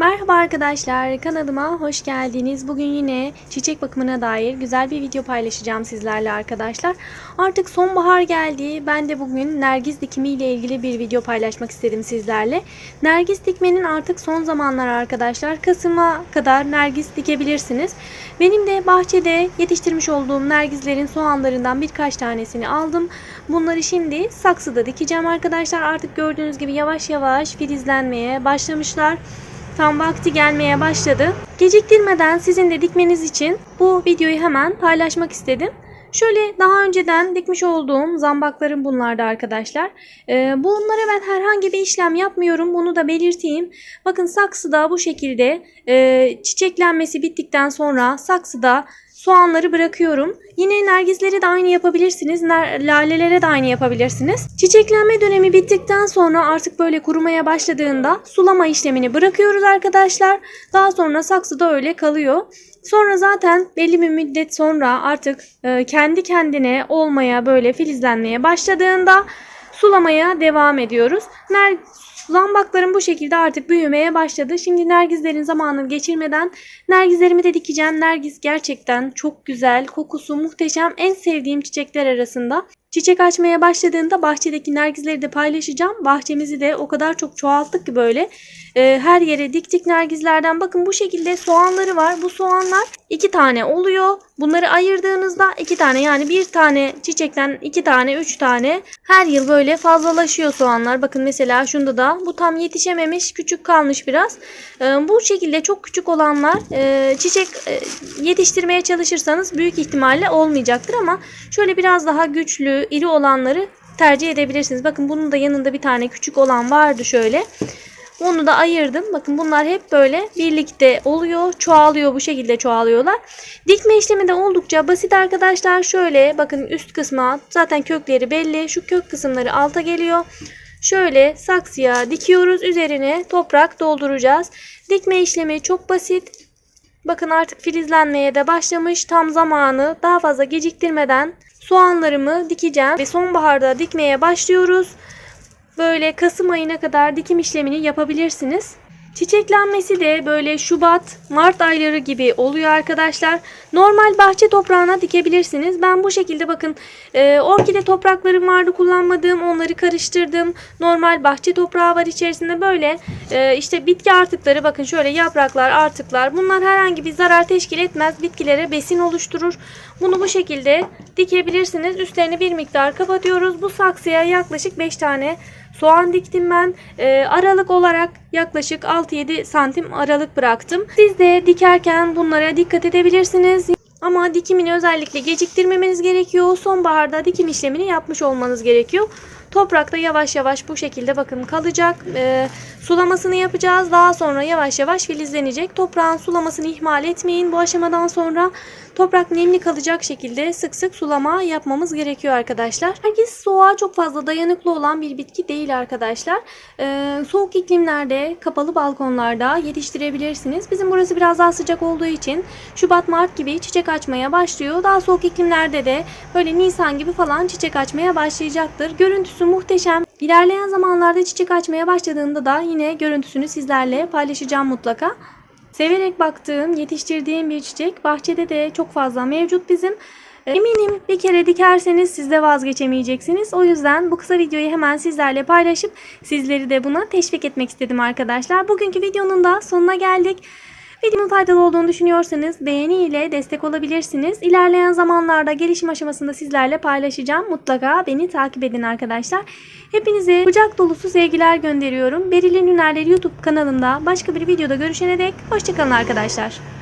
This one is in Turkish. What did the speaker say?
Merhaba arkadaşlar, kanalıma hoş geldiniz. Bugün yine çiçek bakımına dair güzel bir video paylaşacağım sizlerle arkadaşlar. Artık sonbahar geldi. Ben de bugün nergis dikimi ile ilgili bir video paylaşmak istedim sizlerle. Nergis dikmenin artık son zamanlar arkadaşlar. Kasım'a kadar nergis dikebilirsiniz. Benim de bahçede yetiştirmiş olduğum nergislerin soğanlarından birkaç tanesini aldım. Bunları şimdi saksıda dikeceğim arkadaşlar. Artık gördüğünüz gibi yavaş yavaş filizlenmeye başlamışlar. Tam vakti gelmeye başladı. Geciktirmeden sizin de dikmeniz için bu videoyu hemen paylaşmak istedim. Şöyle daha önceden dikmiş olduğum zambaklarım bunlardı arkadaşlar. Bunlara ben herhangi bir işlem yapmıyorum. Bunu da belirteyim. Bakın saksıda bu şekilde çiçeklenmesi bittikten sonra saksıda soğanları bırakıyorum. Yine nergisleri de aynı yapabilirsiniz. Lalelere de aynı yapabilirsiniz. Çiçeklenme dönemi bittikten sonra artık böyle kurumaya başladığında sulama işlemini bırakıyoruz arkadaşlar. Daha sonra saksıda öyle kalıyor. Sonra zaten belli bir müddet sonra artık kendi kendine olmaya böyle filizlenmeye başladığında sulamaya devam ediyoruz. Zambaklarım bu şekilde artık büyümeye başladı. Şimdi nergislerin zamanını geçirmeden nergislerimi de dikeceğim. Nergis gerçekten çok güzel. Kokusu muhteşem. En sevdiğim çiçekler arasında. Çiçek açmaya başladığında bahçedeki nergisleri de paylaşacağım. Bahçemizi de o kadar çok çoğalttık ki böyle. Her yere diktik nergislerden. Bakın bu şekilde soğanları var. Bu soğanlar 2 tane oluyor. Bunları ayırdığınızda 2 tane, yani bir tane çiçekten 2 tane 3 tane her yıl böyle fazlalaşıyor soğanlar. Bakın mesela şunda da bu tam yetişememiş, küçük kalmış biraz. Bu şekilde çok küçük olanlar çiçek yetiştirmeye çalışırsanız büyük ihtimalle olmayacaktır ama şöyle biraz daha güçlü, iri olanları tercih edebilirsiniz. Bakın bunun da yanında bir tane küçük olan vardı şöyle. Onu da ayırdım. Bakın bunlar hep böyle birlikte oluyor. Çoğalıyor, bu şekilde çoğalıyorlar. Dikme işlemi de oldukça basit arkadaşlar. Şöyle bakın üst kısma zaten kökleri belli. Şu kök kısımları alta geliyor. Şöyle saksıya dikiyoruz. Üzerine toprak dolduracağız. Dikme işlemi çok basit. Bakın artık filizlenmeye de başlamış. Tam zamanı, daha fazla geciktirmeden soğanlarımı dikeceğim. Ve sonbaharda dikmeye başlıyoruz. Böyle Kasım ayına kadar dikim işlemini yapabilirsiniz. Çiçeklenmesi de böyle Şubat, Mart ayları gibi oluyor arkadaşlar. Normal bahçe toprağına dikebilirsiniz. Ben bu şekilde bakın orkide topraklarım vardı kullanmadığım, onları karıştırdım. Normal bahçe toprağı var içerisinde, böyle işte bitki artıkları, bakın şöyle yapraklar, artıklar, bunlar herhangi bir zarar teşkil etmez. Bitkilere besin oluşturur. Bunu bu şekilde dikebilirsiniz. Üstlerini bir miktar kapatıyoruz. Bu saksıya yaklaşık 5 tane soğan diktim ben. Aralık olarak yaklaşık 6-7 santim aralık bıraktım. Siz de dikerken bunlara dikkat edebilirsiniz. Ama dikimini özellikle geciktirmemeniz gerekiyor. Sonbaharda dikim işlemini yapmış olmanız gerekiyor. Toprakta yavaş yavaş bu şekilde bakın kalacak. Sulamasını yapacağız. Daha sonra yavaş yavaş filizlenecek. Toprağın sulamasını ihmal etmeyin. Bu aşamadan sonra toprak nemli kalacak şekilde sık sık sulama yapmamız gerekiyor arkadaşlar. Nergis soğuğa çok fazla dayanıklı olan bir bitki değil arkadaşlar. Soğuk iklimlerde, kapalı balkonlarda yetiştirebilirsiniz. Bizim burası biraz daha sıcak olduğu için Şubat, Mart gibi çiçek açmaya başlıyor. Daha soğuk iklimlerde de böyle Nisan gibi falan çiçek açmaya başlayacaktır. Görüntüsü muhteşem. İlerleyen zamanlarda çiçek açmaya başladığında da yine görüntüsünü sizlerle paylaşacağım mutlaka. Severek baktığım, yetiştirdiğim bir çiçek. Bahçede de çok fazla mevcut bizim. Eminim bir kere dikerseniz siz de vazgeçemeyeceksiniz. O yüzden bu kısa videoyu hemen sizlerle paylaşıp sizleri de buna teşvik etmek istedim arkadaşlar. Bugünkü videonun da sonuna geldik. Videomun faydalı olduğunu düşünüyorsanız beğeni ile destek olabilirsiniz. İlerleyen zamanlarda gelişim aşamasında sizlerle paylaşacağım. Mutlaka beni takip edin arkadaşlar. Hepinize kucak dolusu sevgiler gönderiyorum. Beril'in Hünerleri YouTube kanalımda başka bir videoda görüşene dek hoşçakalın arkadaşlar.